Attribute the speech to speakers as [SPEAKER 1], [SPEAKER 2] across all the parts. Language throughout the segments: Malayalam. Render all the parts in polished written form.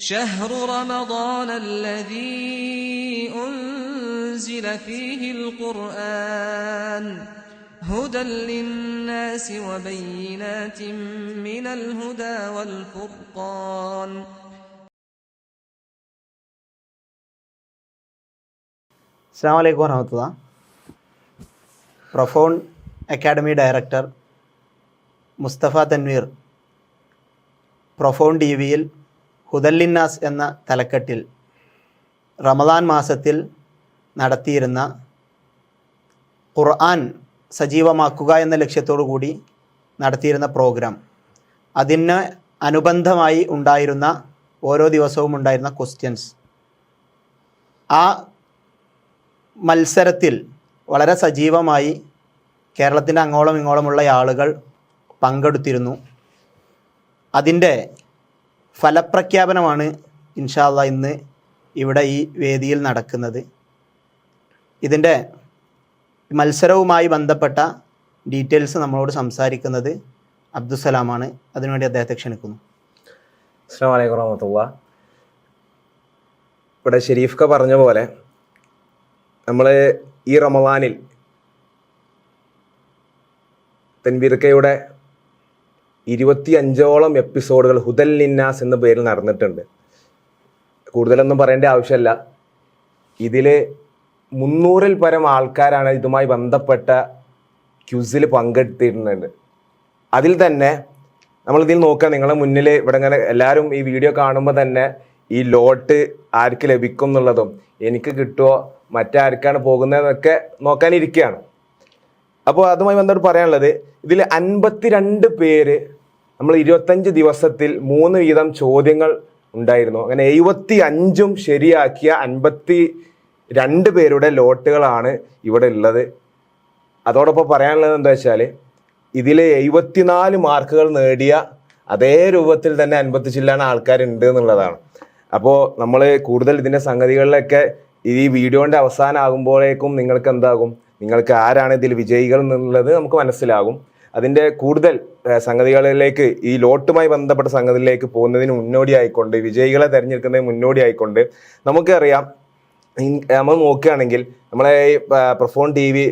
[SPEAKER 1] شهر رمضان الذي أنزل فيه القرآن هدى للناس وبينات من الهدى والفرقان.
[SPEAKER 2] അസ്സലാമു അലൈക്കും വറഹ്മത്തുള്ളാഹി. Profone academy director Mustafa Tanveer Profone ടി വിയിൽ ഹുദല്ലിന്നാസ് എന്ന തലക്കെട്ടിൽ റമദാൻ മാസത്തിൽ നടത്തിയിരുന്ന ഖുർആൻ സജീവമാക്കുക എന്ന ലക്ഷ്യത്തോടു കൂടി നടത്തിയിരുന്ന പ്രോഗ്രാം, അതിന് അനുബന്ധമായി ഉണ്ടായിരുന്ന ഓരോ ദിവസവും ഉണ്ടായിരുന്ന ക്വസ്റ്റ്യൻസ്, ആ മത്സരത്തിൽ വളരെ സജീവമായി കേരളത്തിൻ്റെ അങ്ങോളം ഇങ്ങോളമുള്ള ആളുകൾ പങ്കെടുത്തിരുന്നു. അതിൻ്റെ ഫലപ്രഖ്യാപനമാണ് ഇൻഷാ അല്ലാഹ് ഇന്ന് ഇവിടെ ഈ വേദിയിൽ നടക്കുന്നത്. ഇതിൻ്റെ മത്സരവുമായി ബന്ധപ്പെട്ട ഡീറ്റെയിൽസ് നമ്മളോട് സംസാരിക്കുന്നത് അബ്ദുസലാമാണ്. അതിനുവേണ്ടി അദ്ദേഹത്തെ ക്ഷണിക്കുന്നു.
[SPEAKER 3] അസ്സലാമു അലൈക്കും വറഹ്മത്തുള്ളാഹി. ഇവിടെ ഷെരീഫ്ക പറഞ്ഞ പോലെ നമ്മൾ ഈ റമദാനിൽ തൻവീർക്കയുടെ 25ഓളം എപ്പിസോഡുകൾ ഹുദൽ ലിന്നാസ് എന്ന പേരിൽ നടന്നിട്ടുണ്ട്. കൂടുതലൊന്നും പറയേണ്ട ആവശ്യമില്ല. ഇതിൽ 300-ൽ പരം ആൾക്കാരാണ് ഇതുമായി ബന്ധപ്പെട്ട ക്യൂസിൽ പങ്കെടുത്തിരുന്നുണ്ട്. അതിൽ തന്നെ നമ്മളിതിൽ നോക്കുക, നിങ്ങളുടെ മുന്നിൽ ഇവിടെ ഇങ്ങനെ എല്ലാവരും ഈ വീഡിയോ കാണുമ്പോൾ തന്നെ ഈ ലോട്ട് ആർക്ക് ലഭിക്കും എന്നുള്ളതും എനിക്ക് കിട്ടുമോ മറ്റാർക്കാണ് പോകുന്നതെന്നൊക്കെ നോക്കാനിരിക്കുകയാണ്. അപ്പോൾ അതുമായി ബന്ധപ്പെട്ട് പറയാനുള്ളത്, ഇതിൽ 52 പേര് നമ്മൾ 25 ദിവസത്തിൽ 3 വീതം ചോദ്യങ്ങൾ ഉണ്ടായിരുന്നു. അങ്ങനെ 75ഉം ശരിയാക്കിയ 52 പേരുടെ ലോട്ടുകളാണ് ഇവിടെ ഉള്ളത്. അതോടൊപ്പം പറയാനുള്ളത് എന്താ വെച്ചാൽ, ഇതിൽ 74 മാർക്കുകൾ നേടിയ അതേ രൂപത്തിൽ തന്നെ 50 ചില്ലാണ് ആൾക്കാരുണ്ട് എന്നുള്ളതാണ്. അപ്പോൾ നമ്മൾ കൂടുതൽ ഇതിൻ്റെ സംഗതികളിലൊക്കെ ഈ വീഡിയോൻ്റെ അവസാനമാകുമ്പോഴേക്കും നിങ്ങൾക്ക് എന്താകും, നിങ്ങൾക്ക് ആരാണ് ഇതിൽ വിജയികൾ എന്നുള്ളത് നമുക്ക് മനസ്സിലാകും. അതിൻ്റെ കൂടുതൽ സംഗതികളിലേക്ക്, ഈ ലോട്ടുമായി ബന്ധപ്പെട്ട സംഗതിയിലേക്ക് പോകുന്നതിന് മുന്നോടിയായിക്കൊണ്ട്, വിജയികളെ തിരഞ്ഞെടുക്കുന്നതിന് മുന്നോടിയായിക്കൊണ്ട് നമുക്കറിയാം, നമ്മൾ നോക്കുകയാണെങ്കിൽ നമ്മളെ പ്രൊഫോൺ ടി വി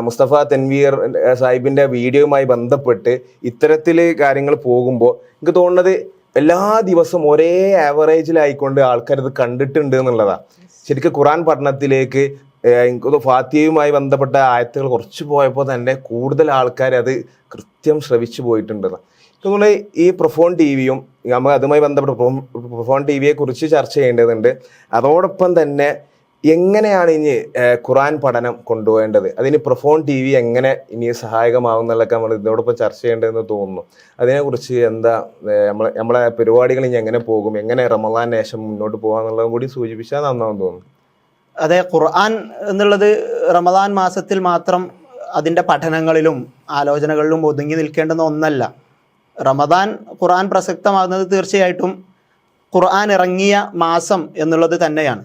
[SPEAKER 3] മുസ്തഫ തൻവീർ സാഹിബിൻ്റെ വീഡിയോയുമായി ബന്ധപ്പെട്ട് ഇത്തരത്തിൽ കാര്യങ്ങൾ പോകുമ്പോൾ എനിക്ക് തോന്നുന്നത് എല്ലാ ദിവസവും ഒരേ ആവറേജിലായിക്കൊണ്ട് ആൾക്കാരത് കണ്ടിട്ടുണ്ട് എന്നുള്ളതാണ്. ശരിക്കും ഖുർആൻ പഠനത്തിലേക്ക് എനിക്ക് ഫാത്തിഹയുമായി ബന്ധപ്പെട്ട ആയത്തുകൾ കുറച്ച് പോയപ്പോൾ തന്നെ കൂടുതൽ ആൾക്കാർ അത് കൃത്യം ശ്രവിച്ചു പോയിട്ടുണ്ട്. അതുകൊണ്ട് ഈ പ്രൊഫോൺ ടി വിയും നമ്മൾ അതുമായി ബന്ധപ്പെട്ട പ്രൊഫോൺ ടി വിയെ കുറിച്ച് ചർച്ച ചെയ്യേണ്ടതുണ്ട്. അതോടൊപ്പം തന്നെ എങ്ങനെയാണ് ഇനി ഖുർആൻ പഠനം കൊണ്ടുപോകേണ്ടത്, അതിന് പ്രൊഫോൺ ടി വി എങ്ങനെ ഇനി സഹായകമാവും എന്നുള്ളതൊക്കെ നമ്മൾ ഇതിനോടൊപ്പം ചർച്ച ചെയ്യേണ്ടതെന്ന് തോന്നുന്നു. അതിനെക്കുറിച്ച് എന്താ നമ്മളെ പരിപാടികൾ ഇനി എങ്ങനെ പോകും, എങ്ങനെ റമദാൻ ശേഷം മുന്നോട്ട് പോകാന്നുള്ളതും കൂടി സൂചിപ്പിച്ചാൽ നന്നാവും തോന്നുന്നു.
[SPEAKER 2] അതെ, ഖുർആൻ എന്നുള്ളത് റമദാൻ മാസത്തിൽ മാത്രം അതിൻ്റെ പഠനങ്ങളിലും ആലോചനകളിലും ഒതുങ്ങി നിൽക്കേണ്ടുന്ന ഒന്നല്ല. റമദാൻ ഖുർആൻ പ്രസക്തമാകുന്നത് തീർച്ചയായിട്ടും ഖുർആൻ ഇറങ്ങിയ മാസം എന്നുള്ളത് തന്നെയാണ്.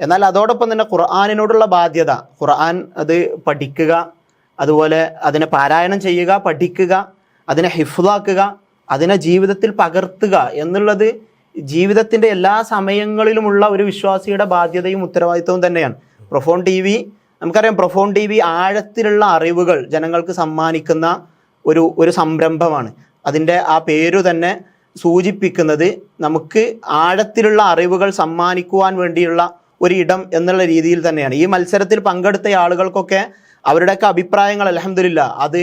[SPEAKER 2] എന്നാൽ അതോടൊപ്പം തന്നെ ഖുർആനിനോടുള്ള ബാധ്യത, ഖുർആൻ അത് പഠിക്കുക, അതുപോലെ അതിനെ പാരായണം ചെയ്യുക, പഠിക്കുക, അതിനെ ഹിഫ്ളാക്കുക, അതിനെ ജീവിതത്തിൽ പകർത്തുക എന്നുള്ളത് ജീവിതത്തിൻ്റെ എല്ലാ സമയങ്ങളിലുമുള്ള ഒരു വിശ്വാസിയുടെ ബാധ്യതയും ഉത്തരവാദിത്വവും തന്നെയാണ്. പ്രൊഫോൺ ടി വി, നമുക്കറിയാം, പ്രൊഫോൺ ടി വി ആഴത്തിലുള്ള അറിവുകൾ ജനങ്ങൾക്ക് സമ്മാനിക്കുന്ന ഒരു സംരംഭമാണ്. അതിൻ്റെ ആ പേരു തന്നെ സൂചിപ്പിക്കുന്നത് നമുക്ക് ആഴത്തിലുള്ള അറിവുകൾ സമ്മാനിക്കുവാൻ വേണ്ടിയുള്ള ഒരു ഇടം എന്നുള്ള രീതിയിൽ തന്നെയാണ്. ഈ മത്സരത്തിൽ പങ്കെടുത്ത ആളുകൾക്കൊക്കെ അവരുടെയൊക്കെ അഭിപ്രായങ്ങൾ അൽഹംദുലില്ലാ അത്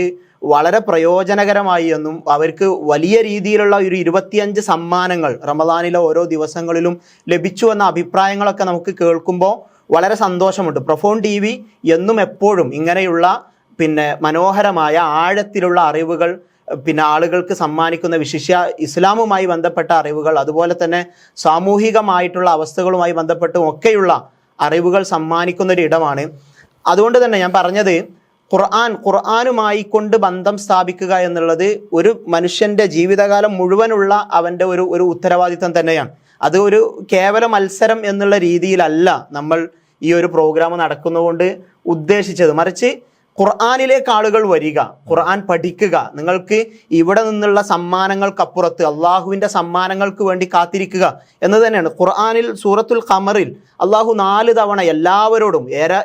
[SPEAKER 2] വളരെ പ്രയോജനകരമായി എന്നും അവർക്ക് വലിയ രീതിയിലുള്ള ഒരു 25 സമ്മാനങ്ങൾ റമദാനിലെ ഓരോ ദിവസങ്ങളിലും ലഭിച്ചു എന്ന അഭിപ്രായങ്ങളൊക്കെ നമുക്ക് കേൾക്കുമ്പോൾ വളരെ സന്തോഷമുണ്ട്. പ്രൊഫോൺ ടി വി എന്നും എപ്പോഴും ഇങ്ങനെയുള്ള മനോഹരമായ ആഴത്തിലുള്ള അറിവുകൾ ആളുകൾക്ക് സമ്മാനിക്കുന്ന, വിശിഷ്യ ഇസ്ലാമുമായി ബന്ധപ്പെട്ട അറിവുകൾ, അതുപോലെ തന്നെ സാമൂഹികമായിട്ടുള്ള അവസ്ഥകളുമായി ബന്ധപ്പെട്ടും ഒക്കെയുള്ള അറിവുകൾ സമ്മാനിക്കുന്നൊരിടമാണ്. അതുകൊണ്ട് തന്നെ ഞാൻ പറഞ്ഞത്, ഖുർആനുമായി കൊണ്ട് ബന്ധം സ്ഥാപിക്കുക എന്നുള്ളത് ഒരു മനുഷ്യൻ്റെ ജീവിതകാലം മുഴുവനുള്ള അവൻ്റെ ഒരു ഉത്തരവാദിത്തം തന്നെയാണ്. അത് ഒരു കേവല മത്സരം എന്നുള്ള രീതിയിലല്ല നമ്മൾ ഈ ഒരു പ്രോഗ്രാം നടക്കുന്നതുകൊണ്ട് ഉദ്ദേശിച്ചത്. മറിച്ച് ഖുർആനിലേക്ക് ആളുകൾ വരിക, ഖുർആൻ പഠിക്കുക. നിങ്ങൾക്ക് ഇവിടെ നിന്നുള്ള സമ്മാനങ്ങൾക്കപ്പുറത്ത് അള്ളാഹുവിൻ്റെ സമ്മാനങ്ങൾക്ക് വേണ്ടി കാത്തിരിക്കുക എന്ന് തന്നെയാണ്. ഖുർആനിൽ സൂറത്തുൽ ഖമറിൽ അള്ളാഹു 4 തവണ എല്ലാവരോടും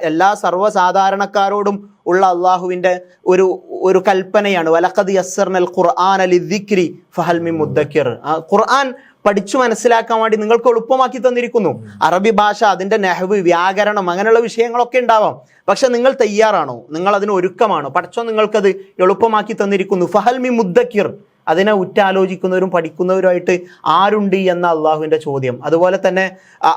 [SPEAKER 2] എല്ലാ സർവ്വസാധാരണക്കാരോടും ഉള്ള അള്ളാഹുവിൻ്റെ ഒരു കൽപ്പനയാണ്, വലഖദ് യസ്സർനൽ ഖുർആന ലിദ്ദിക്രി ഫഹൽ മിൻ മുദ്ദക്കിർ. ഖുർആൻ പഠിച്ചു മനസ്സിലാക്കാൻ വേണ്ടി നിങ്ങൾക്ക് എളുപ്പമാക്കി തന്നിരിക്കുന്നു. അറബി ഭാഷ, അതിൻ്റെ നെഹ്വ്, വ്യാകരണം, അങ്ങനെയുള്ള വിഷയങ്ങളൊക്കെ ഉണ്ടാവാം. പക്ഷെ നിങ്ങൾ തയ്യാറാണോ? നിങ്ങൾ അതിന് ഒരുക്കമാണോ? പടച്ചോൻ നിങ്ങൾക്കത് എളുപ്പമാക്കി തന്നിരിക്കുന്നു. ഫഹൽ മിൻ മുദ്ദക്കിർ, അതിനെ ഉറ്റാലോചിക്കുന്നവരും പഠിക്കുന്നവരുമായിട്ട് ആരുണ്ട് എന്ന അള്ളാഹുവിൻ്റെ ചോദ്യം. അതുപോലെ തന്നെ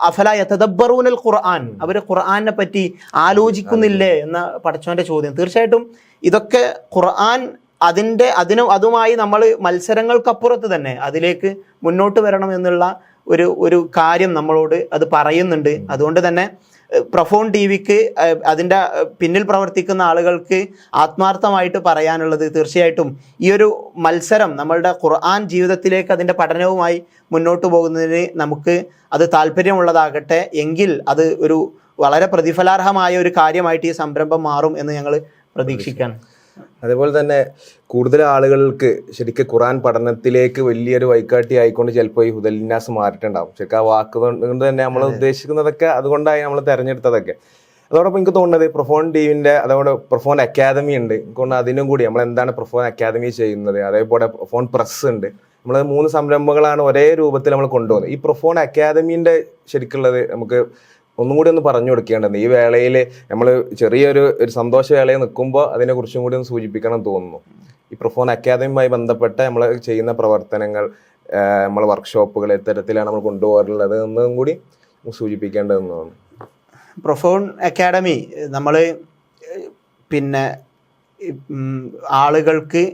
[SPEAKER 2] അഫല യതദബ്ബറൂനൽ ഖുർആൻ, അവർ ഖുർആനെ പറ്റി ആലോചിക്കുന്നില്ലേ എന്ന പടച്ചോൻ്റെ ചോദ്യം. തീർച്ചയായിട്ടും ഇതൊക്കെ ഖുർആൻ അതുമായി നമ്മൾ മത്സരങ്ങൾക്കപ്പുറത്ത് തന്നെ അതിലേക്ക് മുന്നോട്ട് വരണം എന്നുള്ള ഒരു കാര്യം നമ്മളോട് അത് പറയുന്നുണ്ട്. അതുകൊണ്ട് തന്നെ പ്രൊഫോൺ ടി വിക്ക് അതിൻ്റെ പിന്നിൽ പ്രവർത്തിക്കുന്ന ആളുകൾക്ക് ആത്മാർത്ഥമായിട്ട് പറയാനുള്ളത്, തീർച്ചയായിട്ടും ഈ ഒരു മത്സരം നമ്മളുടെ ഖുർആൻ ജീവിതത്തിലേക്ക് അതിൻ്റെ പഠനവുമായി മുന്നോട്ട് പോകുന്നതിന് നമുക്ക് അത് താല്പര്യമുള്ളതാകട്ടെ എങ്കിൽ അത് ഒരു വളരെ പ്രതിഫലാർഹമായ ഒരു കാര്യമായിട്ട് ഈ സംരംഭം മാറും എന്ന് ഞങ്ങൾ പ്രതീക്ഷിക്കുകയാണ്.
[SPEAKER 3] അതേപോലെ തന്നെ കൂടുതൽ ആളുകൾക്ക് ശരിക്കും ഖുർആൻ പഠനത്തിലേക്ക് വലിയൊരു വഴികാട്ടി ആയിക്കൊണ്ട് ചിലപ്പോൾ ഈ ഹുദൽനാസ് മാറിയിട്ടുണ്ടാവും. ശരിക്കും ആ വാക്ക് കൊണ്ട് തന്നെ നമ്മൾ ഉദ്ദേശിക്കുന്നതൊക്കെ അതുകൊണ്ടായി നമ്മൾ തിരഞ്ഞെടുത്തതൊക്കെ. അതോടൊപ്പം എനിക്ക് തോന്നുന്നത് പ്രൊഫോൺ ടിവിൻ്റെ അതോടെ പ്രൊഫോൺ അക്കാദമി ഉണ്ട്. എനിക്ക് തോന്നുന്നത് അതിനും കൂടി നമ്മൾ എന്താണ് പ്രൊഫോൺ അക്കാദമി ചെയ്യുന്നത്, അതേപോലെ പ്രൊഫോൺ പ്രസ് ഉണ്ട്. നമ്മൾ 3 സംരംഭങ്ങളാണ് ഒരേ രൂപത്തിൽ നമ്മൾ കൊണ്ടുപോകുന്നത്. ഈ പ്രൊഫോൺ അക്കാദമീൻ്റെ ശരിക്കുള്ളത് നമുക്ക് ഒന്നും കൂടി ഒന്ന് പറഞ്ഞു കൊടുക്കേണ്ടത്. ഈ വേളയിൽ നമ്മൾ ചെറിയൊരു സന്തോഷ വേളയിൽ നിൽക്കുമ്പോൾ അതിനെക്കുറിച്ചും കൂടി ഒന്ന് സൂചിപ്പിക്കണം തോന്നുന്നു. ഈ പ്രൊഫോൺ അക്കാദമിയുമായി ബന്ധപ്പെട്ട നമ്മൾ ചെയ്യുന്ന പ്രവർത്തനങ്ങൾ, നമ്മൾ വർക്ക്ഷോപ്പുകൾ എത്തരത്തിലാണ് നമ്മൾ കൊണ്ടുപോകാറുള്ളത് എന്നതും കൂടി സൂചിപ്പിക്കേണ്ടതെന്ന് തോന്നുന്നു.
[SPEAKER 2] പ്രൊഫോൺ അക്കാഡമി നമ്മൾ പിന്നെ ആളുകൾക്ക്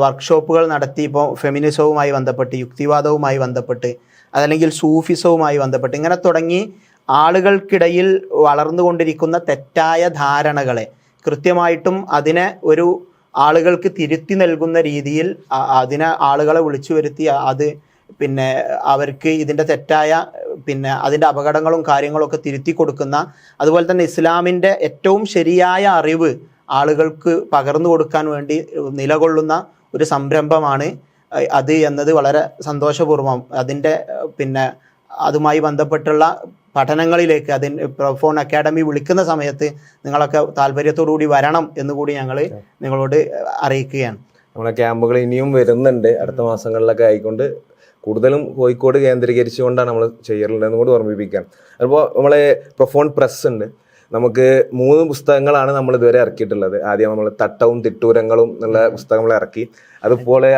[SPEAKER 2] വർക്ക്ഷോപ്പുകൾ നടത്തി, ഇപ്പോൾ ഫെമിനിസവുമായി ബന്ധപ്പെട്ട്, യുക്തിവാദവുമായി ബന്ധപ്പെട്ട്, അതല്ലെങ്കിൽ സൂഫിസവുമായി ബന്ധപ്പെട്ട്, ഇങ്ങനെ തുടങ്ങി ആളുകൾക്കിടയിൽ വളർന്നുകൊണ്ടിരിക്കുന്ന തെറ്റായ ധാരണകളെ കൃത്യമായിട്ടും അതിനെ ഒരു ആളുകൾക്ക് തിരുത്തി നൽകുന്ന രീതിയിൽ അതിനെ ആളുകളെ വിളിച്ചു വരുത്തി അത് അവർക്ക് ഇതിൻ്റെ തെറ്റായ അതിൻ്റെ അപകടങ്ങളും കാര്യങ്ങളൊക്കെ തിരുത്തി കൊടുക്കുന്ന, അതുപോലെ തന്നെ ഇസ്ലാമിൻ്റെ ഏറ്റവും ശരിയായ അറിവ് ആളുകൾക്ക് പകർന്നു കൊടുക്കാൻ വേണ്ടി നിലകൊള്ളുന്ന ഒരു സംരംഭമാണ് അത് എന്നത് വളരെ സന്തോഷപൂർവ്വം അതിൻ്റെ അതുമായി ബന്ധപ്പെട്ടുള്ള പഠനങ്ങളിലേക്ക് പ്രൊഫോൺ അക്കാഡമി വിളിക്കുന്ന സമയത്ത് നിങ്ങളൊക്കെ താല്പര്യത്തോടു കൂടി വരണം എന്നുകൂടി ഞങ്ങൾ നിങ്ങളോട് അറിയിക്കുകയാണ്.
[SPEAKER 3] നമ്മളെ ക്യാമ്പുകൾ ഇനിയും വരുന്നുണ്ട് അടുത്ത മാസങ്ങളിലൊക്കെ ആയിക്കൊണ്ട്. കൂടുതലും കോഴിക്കോട് കേന്ദ്രീകരിച്ചുകൊണ്ടാണ് നമ്മൾ ചെയ്യാറുള്ളതെന്ന് കൂടി ഓർമ്മിപ്പിക്കാൻ. അപ്പോൾ നമ്മളെ പ്രൊഫോൺ പ്രസ് ഉണ്ട്. നമുക്ക് 3 പുസ്തകങ്ങളാണ് നമ്മൾ ഇതുവരെ ഇറക്കിയിട്ടുള്ളത്. ആദ്യം നമ്മൾ തട്ടവും തിട്ടൂരങ്ങളും എന്നുള്ള പുസ്തകം നമ്മൾ ഇറക്കി. അതുപോലെ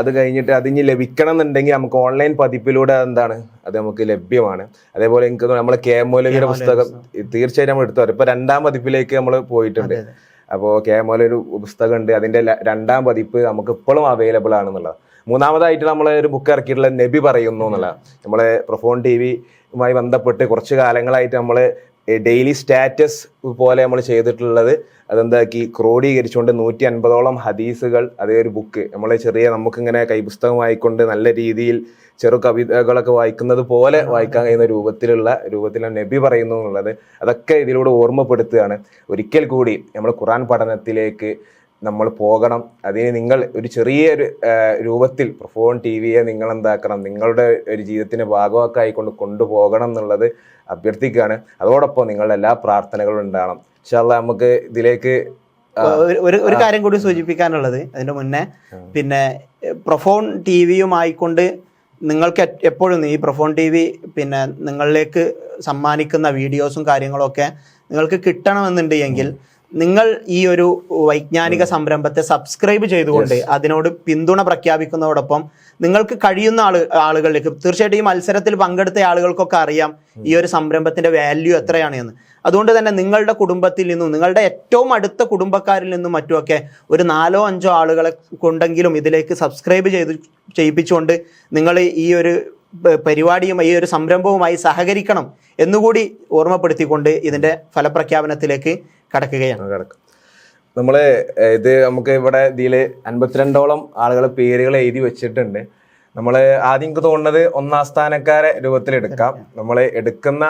[SPEAKER 3] അത് കഴിഞ്ഞിട്ട് അതിന് ലഭിക്കണം എന്നുണ്ടെങ്കിൽ നമുക്ക് ഓൺലൈൻ പതിപ്പിലൂടെ അത് നമുക്ക് ലഭ്യമാണ്. അതേപോലെ എനിക്ക് നമ്മളെ കെ മൗലവിയുടെ പുസ്തകം തീർച്ചയായിട്ടും നമ്മൾ എടുത്തു വരും. ഇപ്പൊ 2ാം പതിപ്പിലേക്ക് നമ്മൾ പോയിട്ടുണ്ട്. അപ്പോൾ കെ മൗലവി പുസ്തകം ഉണ്ട്, അതിന്റെ 2ാം പതിപ്പ് നമുക്ക് ഇപ്പോഴും അവൈലബിൾ ആണെന്നുള്ളത്. 3ാമതായിട്ട് നമ്മൾ ഒരു ബുക്ക് ഇറക്കിയിട്ടുള്ള നബി പറയുന്നു എന്നുള്ള, നമ്മളെ പ്രൊഫോൺ ടി വിയുമായി ബന്ധപ്പെട്ട് കുറച്ച് കാലങ്ങളായിട്ട് നമ്മൾ ഡെയിലി സ്റ്റാറ്റസ് പോലെ നമ്മൾ ചെയ്തിട്ടുള്ളത് അതെന്താക്കി ക്രോഡീകരിച്ചുകൊണ്ട് 150ഓളം ഹദീസുകൾ, അതേ ഒരു ബുക്ക് നമ്മൾ നമുക്കിങ്ങനെ കൈപുസ്തകമായിക്കൊണ്ട് നല്ല രീതിയിൽ ചെറു കവിതകളൊക്കെ വായിക്കുന്നത് പോലെ വായിക്കാൻ കഴിയുന്ന രൂപത്തിലാണ് നബി പറയുന്നു എന്നുള്ളത്. അതൊക്കെ ഇതിലൂടെ ഓർമ്മപ്പെടുത്തുകയാണ്. ഒരിക്കൽ കൂടി നമ്മൾ ഖുർആൻ പഠനത്തിലേക്ക് നമ്മൾ പോകണം. അതിന് നിങ്ങൾ ഒരു ചെറിയൊരു രൂപത്തിൽ പ്രൊഫോൺ ടി വിയെ നിങ്ങൾ നിങ്ങളുടെ ഒരു ജീവിതത്തിന്റെ ഭാഗമാക്കായിക്കൊണ്ട് കൊണ്ടുപോകണം എന്നുള്ളത് അഭ്യർത്ഥിക്കുകയാണ്. അതോടൊപ്പം നിങ്ങളുടെ എല്ലാ പ്രാർത്ഥനകളും ഉണ്ടാകണം. ഇൻഷാ അല്ലാഹ് നമുക്ക് ഇതിലേക്ക്
[SPEAKER 2] ഒരു കാര്യം കൂടി സൂചിപ്പിക്കാനുള്ളത്, അതിന്റെ മുന്നേ പ്രൊഫോൺ ടി വിയുമായിക്കൊണ്ട് നിങ്ങൾക്ക് എപ്പോഴും ഈ പ്രൊഫോൺ ടി വി നിങ്ങളിലേക്ക് സമ്മാനിക്കുന്ന വീഡിയോസും കാര്യങ്ങളൊക്കെ നിങ്ങൾക്ക് കിട്ടണമെന്നുണ്ടെങ്കിൽ നിങ്ങൾ ഈ ഒരു വൈജ്ഞാനിക സംരംഭത്തെ സബ്സ്ക്രൈബ് ചെയ്തുകൊണ്ട് അതിനോട് പിന്തുണ പ്രഖ്യാപിക്കുന്നതോടൊപ്പം നിങ്ങൾക്ക് കഴിയുന്ന ആളുകളിലേക്ക്, തീർച്ചയായിട്ടും ഈ മത്സരത്തിൽ പങ്കെടുത്ത ആളുകൾക്കൊക്കെ അറിയാം ഈ ഒരു സംരംഭത്തിന്റെ വാല്യൂ എത്രയാണ് എന്ന്. അതുകൊണ്ട് തന്നെ നിങ്ങളുടെ കുടുംബത്തിൽ നിന്നും, നിങ്ങളുടെ ഏറ്റവും അടുത്ത കുടുംബക്കാരിൽ നിന്നും മറ്റുമൊക്കെ ഒരു 4-5 ആളുകളെ കൊണ്ടെങ്കിലും ഇതിലേക്ക് സബ്സ്ക്രൈബ് ചെയ്യിപ്പിച്ചുകൊണ്ട് നിങ്ങൾ ഈ ഒരു പരിപാടിയുമായി, ഈ ഒരു സംരംഭവുമായി സഹകരിക്കണം എന്നുകൂടി ഓർമ്മപ്പെടുത്തിക്കൊണ്ട് ഇതിന്റെ ഫലപ്രഖ്യാപനത്തിലേക്ക് കടക്കുകയാണ്.
[SPEAKER 3] നമ്മള് നമുക്ക് ഇവിടെ ഇതിൽ 52ഓളം ആളുകളെ പേരുകൾ എഴുതി വെച്ചിട്ടുണ്ട്. നമ്മൾ ആദ്യം എനിക്ക് തോന്നുന്നത് 1ാം സ്ഥാനക്കാരെ രൂപത്തിലെടുക്കാം. നമ്മൾ എടുക്കുന്ന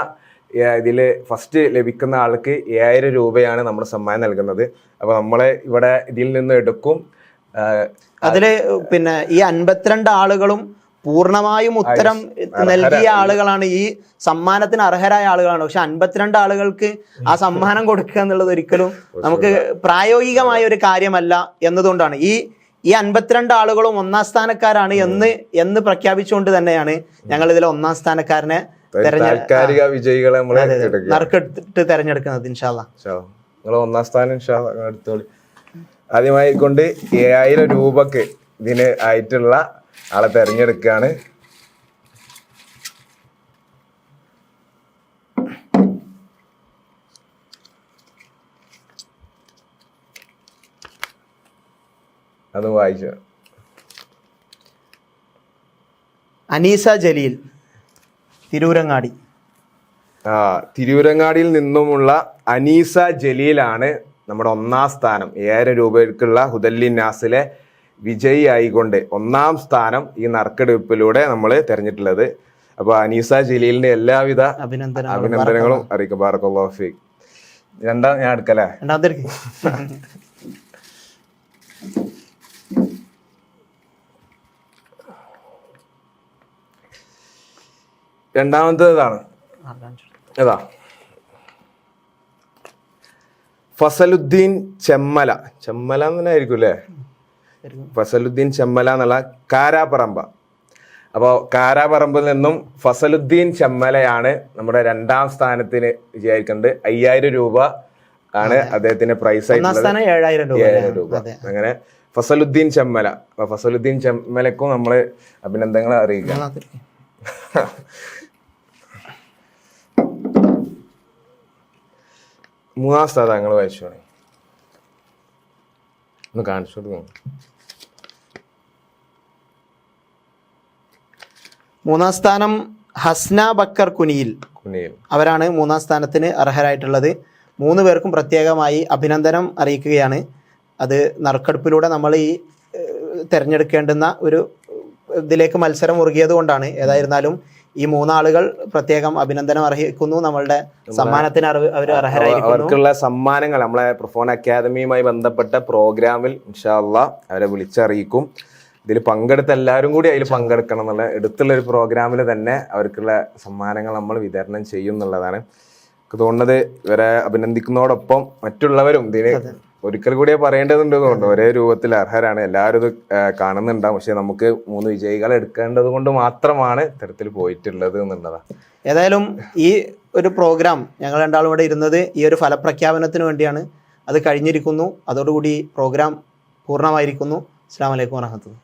[SPEAKER 3] ഇതിൽ ഫസ്റ്റ് ലഭിക്കുന്ന ആൾക്ക് 7000 രൂപയാണ് നമ്മൾ സമ്മാനം നൽകുന്നത്. അപ്പോൾ നമ്മളെ ഇവിടെ ഇതിൽ നിന്ന് എടുക്കും.
[SPEAKER 2] അതില് പിന്നെ ഈ 52 ആളുകളും പൂർണ്ണമായും ഉത്തരം നൽകിയ ആളുകളാണ്, ഈ സമ്മാനത്തിന് അർഹരായ ആളുകളാണ്. പക്ഷെ 52 ആളുകൾക്ക് ആ സമ്മാനം കൊടുക്കുക എന്നുള്ളത് ഒരിക്കലും നമുക്ക് പ്രായോഗികമായ ഒരു കാര്യമല്ല എന്നതുകൊണ്ടാണ് ഈ 52 ആളുകളും 1-ാം സ്ഥാനക്കാരാണ് എന്ന് പ്രഖ്യാപിച്ചുകൊണ്ട് തന്നെയാണ് ഞങ്ങൾ ഇതിലെ 1-ാം സ്ഥാനക്കാരനെ
[SPEAKER 3] താൽക്കാലിക വിജയികളെ
[SPEAKER 2] നറുക്കെടുത്തിട്ട് തെരഞ്ഞെടുക്കുന്നത്. ഇൻഷാ അല്ലാഹ്
[SPEAKER 3] നിങ്ങൾ 1-ാം സ്ഥാനം എടുത്തോളി. ആദ്യമായി കൊണ്ട് 7000 രൂപക്ക് ഇതിന് ആയിട്ടുള്ള ആളെ തെരഞ്ഞെടുക്കുകയാണ്. അത് വായിച്ചു.
[SPEAKER 2] അനീസ ജലീൽ, തിരൂരങ്ങാടി.
[SPEAKER 3] തിരൂരങ്ങാടിയിൽ നിന്നുമുള്ള അനീസ ജലീലാണ് നമ്മുടെ 1-ാം സ്ഥാനം. 7000 രൂപയ്ക്കുള്ള ഹുദല്ലിന്നാസിലെ വിജയി ആയിക്കൊണ്ട് 1-ാം സ്ഥാനം ഈ നറുക്കെടുപ്പിലൂടെ നമ്മൾ തെരഞ്ഞെടുത്തിട്ടുള്ളത്. അപ്പൊ അനീസ ജലീലിന്റെ എല്ലാവിധ അഭിനന്ദനങ്ങളും അറിയിക്കും. ബാറക്കല്ലാഹു ഫീക്. രണ്ടാം ഞാൻ എടുക്കല്ലേ? രണ്ടാമത്തേതാണ് ഏതാ? ഫസലുദ്ദീൻ ചെമ്മല എന്ന് തന്നെ ആയിരിക്കും അല്ലേ? ഫസലുദ്ദീൻ ചെമ്മല എന്നുള്ള കാരാപ്പറമ്പ. അപ്പോൾ കാരാപ്പറമ്പിൽ നിന്നും ഫസലുദ്ദീൻ ചെമ്മലയാണ് നമ്മുടെ 2-ാം സ്ഥാനത്തിന് വിജയിക്കുന്നത്. 5000 രൂപ ആണ് അദ്ദേഹത്തിന്റെ പ്രൈസ് ആയിട്ടുള്ളത്. 7000 രൂപ. അങ്ങനെ ഫസലുദ്ദീൻ ചെമ്മല. അപ്പൊ ഫസലുദ്ദീൻ ചെമ്മലക്കും നമ്മള് അഭിനന്ദനങ്ങൾ അറിയിക്കാം. 3-ാം സ്ഥാനം ഞങ്ങൾ വായിച്ചു ഒന്ന് കാണിച്ചു കൊടുക്കും.
[SPEAKER 2] 3-ാം സ്ഥാനം ഹസ്ന ബക്കർ കുനിയിൽ. അവരാണ് 3-ാം സ്ഥാനത്തിന് അർഹരായിട്ടുള്ളത്. 3 പേർക്കും പ്രത്യേകമായി അഭിനന്ദനം അറിയിക്കുകയാണ്. അത് നറുക്കെടുപ്പിലൂടെ നമ്മൾ ഈ തിരഞ്ഞെടുക്കേണ്ടുന്ന ഒരു ഇതിലേക്ക് മത്സരം മുറുകിയത് കൊണ്ടാണ്. ഏതായിരുന്നാലും ഈ 3 ആളുകൾ പ്രത്യേകം അഭിനന്ദനം അർഹിക്കുന്നു. നമ്മളുടെ സമ്മാനത്തിന് അവർ അർഹരായിരിക്കുന്നു.
[SPEAKER 3] അവർക്കുള്ള സമ്മാനങ്ങൾ നമ്മളെ പ്രൊഫോൺ അക്കാദമിയുമായി ബന്ധപ്പെട്ട പ്രോഗ്രാമിൽ ഇൻഷാ അല്ലാഹ് അവരെ വിളിച്ചറിയിക്കും. ഇതിൽ പങ്കെടുത്ത എല്ലാവരും കൂടി അതിൽ പങ്കെടുക്കണം എന്നുള്ള എടുത്തുള്ള ഒരു പ്രോഗ്രാമിൽ തന്നെ അവർക്കുള്ള സമ്മാനങ്ങൾ നമ്മൾ വിതരണം ചെയ്യും എന്നുള്ളതാണ് തോന്നുന്നത്. ഇവരെ അഭിനന്ദിക്കുന്നതോടൊപ്പം മറ്റുള്ളവരും ഇതിന് ഒരിക്കൽ കൂടിയേ പറയേണ്ടതുണ്ട്. തോന്നുന്നു ഒരേ രൂപത്തിൽ അർഹരാണ്. എല്ലാവരും ഇത് കാണുന്നുണ്ടാവും. പക്ഷെ നമുക്ക് 3 വിജയികളെ എടുക്കേണ്ടത് കൊണ്ട് മാത്രമാണ് ഇത്തരത്തിൽ പോയിട്ടുള്ളത് എന്നുള്ളതാണ്.
[SPEAKER 2] ഏതായാലും ഈ ഒരു പ്രോഗ്രാം ഞങ്ങൾ 2 ആളും ഇവിടെ ഇരുന്നത് ഈ ഒരു ഫലപ്രഖ്യാപനത്തിന് വേണ്ടിയാണ്. അത് കഴിഞ്ഞിരിക്കുന്നു. അതോടുകൂടി പ്രോഗ്രാം പൂർണ്ണമായിരിക്കുന്നു. അസ്സലാമു അലൈക്കും വറഹ്മത്തുള്ളാഹി.